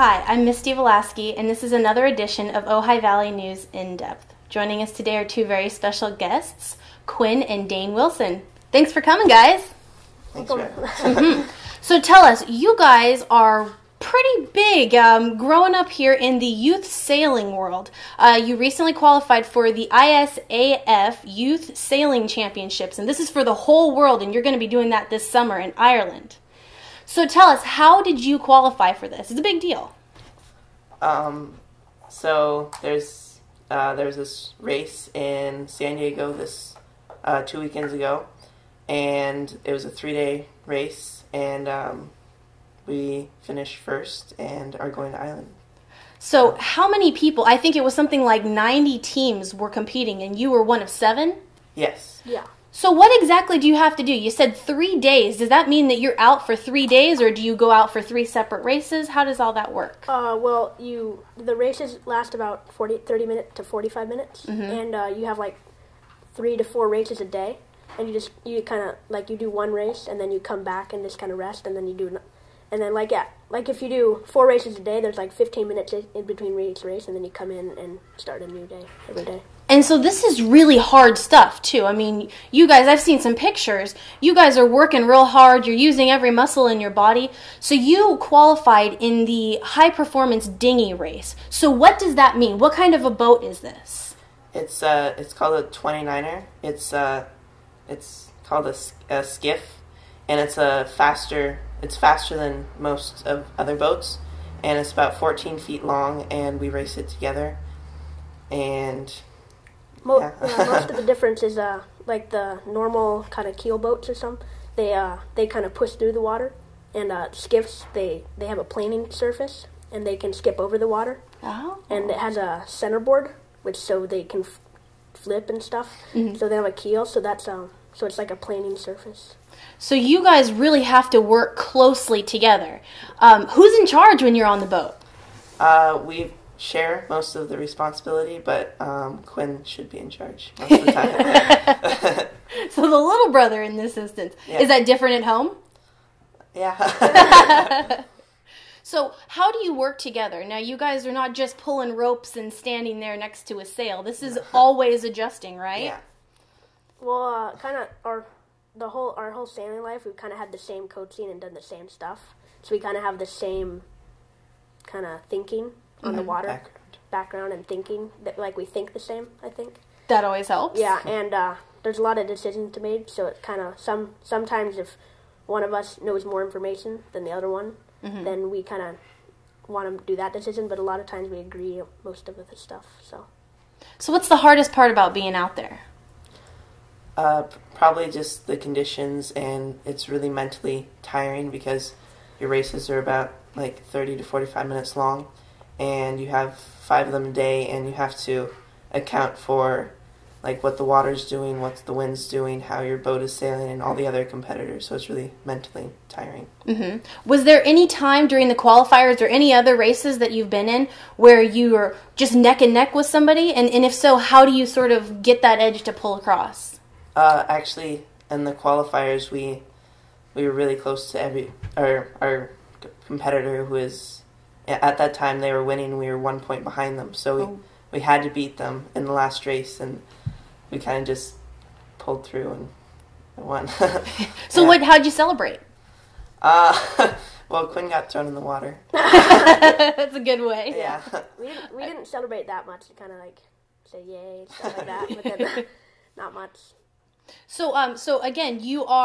Hi, I'm Misty Velasky, and this is another edition of Ojai Valley News In Depth. Joining us today are two very special guests, Quinn and Dane Wilson. Thanks for coming, guys. Thanks for having us. So tell us, you guys are pretty big growing up here in the youth sailing world. You recently qualified for the ISAF Youth Sailing Championships, and this is for the whole world, and you're going to be doing that this summer in Ireland. So tell us, how did you qualify for this? It's a big deal. So there's this race in San Diego 2 weekends ago, and it was a 3-day race, and we finished first and are going to Ireland. So how many people, I think it was something like 90 teams were competing, and you were one of 7? Yes. Yeah. So what exactly do you have to do? You said 3 days. Does that mean that you're out for 3 days, or do you go out for 3 separate races? How does all that work? Well, the races last about 30 minutes to 45 minutes, and you have like 3 to 4 races a day, and you kind of like you do one race, and then you come back and just kind of rest, and then you do, and then like if you do 4 races a day, there's like 15 minutes in between each race, and then you come in and start a new day every day. And so this is really hard stuff, too. I mean, you guys, I've seen some pictures. You guys are working real hard. You're using every muscle in your body. So you qualified in the high-performance dinghy race. So what does that mean? What kind of a boat is this? It's called a 29er. It's called a skiff, and it's faster than most of other boats, and it's about 14 feet long, and we race it together. And most of the difference is like the normal kind of keel boats or something. They kind of push through the water, and skiffs they have a planing surface, and they can skip over the water. Oh. And it has a centerboard, so they can flip and stuff. So they have a keel, so it's like a planing surface. So you guys really have to work closely together. Who's in charge when you're on the boat? We share most of the responsibility, but Quinn should be in charge most of the time. So the little brother in this instance. Yeah. Is that different at home? Yeah. So how do you work together? Now, you guys are not just pulling ropes and standing there next to a sail. This is always adjusting, right? Yeah. Well, kind of our whole sailing life, we've kind of had the same coaching and done the same stuff. So we kind of have the same kind of thinking on the water background and thinking that like we think the same. I think that always helps. Yeah, and there's a lot of decisions to make. So it's kind of sometimes if one of us knows more information than the other one, then we kind of want to do that decision. But a lot of times we agree most of the stuff. So what's the hardest part about being out there? Probably just the conditions, and it's really mentally tiring because your races are about like 30 to 45 minutes long, and you have 5 of them a day, and you have to account for like what the water's doing, what the wind's doing, how your boat is sailing, and all the other competitors. So it's really mentally tiring. Was there any time during the qualifiers or any other races that you've been in where you were just neck and neck with somebody? And if so, how do you sort of get that edge to pull across? Actually, in the qualifiers, we were really close to our competitor who is, at that time they were winning, we were 1 point behind them. So we had to beat them in the last race, and we kind of just pulled through and won. So how'd you celebrate? Well, Quinn got thrown in the water. That's a good way. Yeah. We didn't celebrate that much, to kind of like say yay, stuff like that, but then not much. So again, you're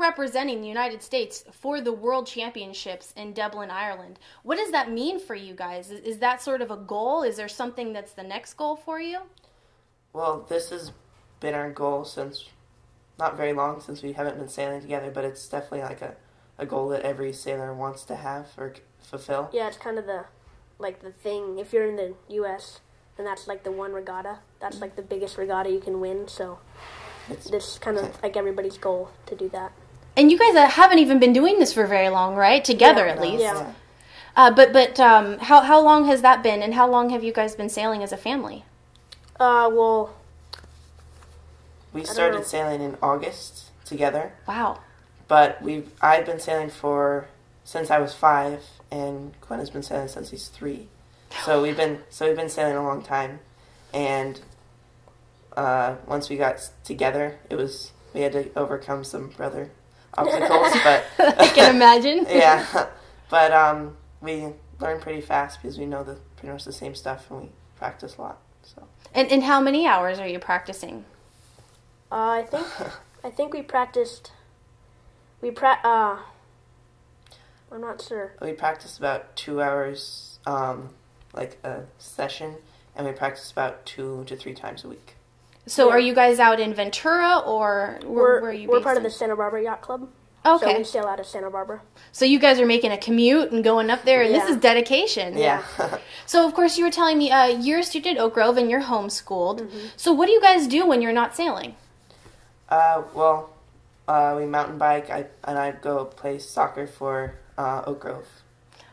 representing the United States for the World Championships in Dublin, Ireland. What does that mean for you guys? Is that sort of a goal? Is there something that's the next goal for you? Well, this has been our goal since not very long, since we haven't been sailing together, but it's definitely like a goal that every sailor wants to have or fulfill. Yeah, it's kind of the thing. If you're in the U.S., and that's like the one regatta. That's like the biggest regatta you can win. So it's kind of like everybody's goal to do that. And you guys haven't even been doing this for very long, right? Together, at least. Yeah. But how long has that been, and how long have you guys been sailing as a family? Well, we started sailing in August together. Wow. But I've been sailing since I was 5, and Quinn has been sailing since he's 3. So we've been sailing a long time, and once we got together, we had to overcome some brother obstacles, but I can imagine. Yeah, but we learn pretty fast because we know pretty much the same stuff, and we practice a lot. So. And how many hours are you practicing? I think we practiced. I'm not sure. We practiced about 2 hours, like a session, and we practice about 2 to 3 times a week. So are you guys out in Ventura, or where are you based? We're part of the Santa Barbara Yacht Club. Okay. So we sail out of Santa Barbara. So you guys are making a commute and going up there, and this is dedication. Yeah. So, of course, you were telling me you're a student at Oak Grove and you're homeschooled. Mm-hmm. So what do you guys do when you're not sailing? We mountain bike, and I go play soccer for Oak Grove.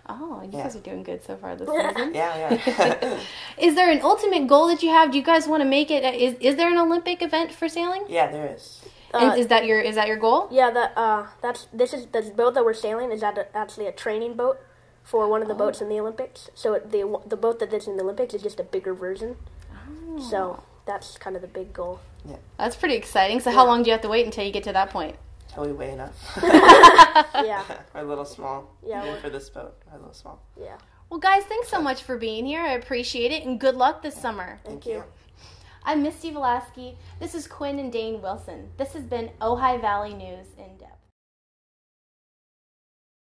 Oh, you guys are doing good so far this season. Yeah. Is there an ultimate goal that you have? Do you guys want to make it? Is there an Olympic event for sailing? Yeah, there is. And is that your goal? Yeah, the boat that we're sailing is actually a training boat for one of the boats in the Olympics. So the boat that's in the Olympics is just a bigger version. Oh. So that's kind of the big goal. Yeah. That's pretty exciting. So how long do you have to wait until you get to that point? Until we weigh enough. Yeah. We're a little small. Yeah. Even for this boat, we're a little small. Yeah. Well, guys, thanks so much for being here. I appreciate it, and good luck this summer. Thank you. I'm Misty Velasquez. This is Quinn and Dane Wilson. This has been Ojai Valley News in Depth.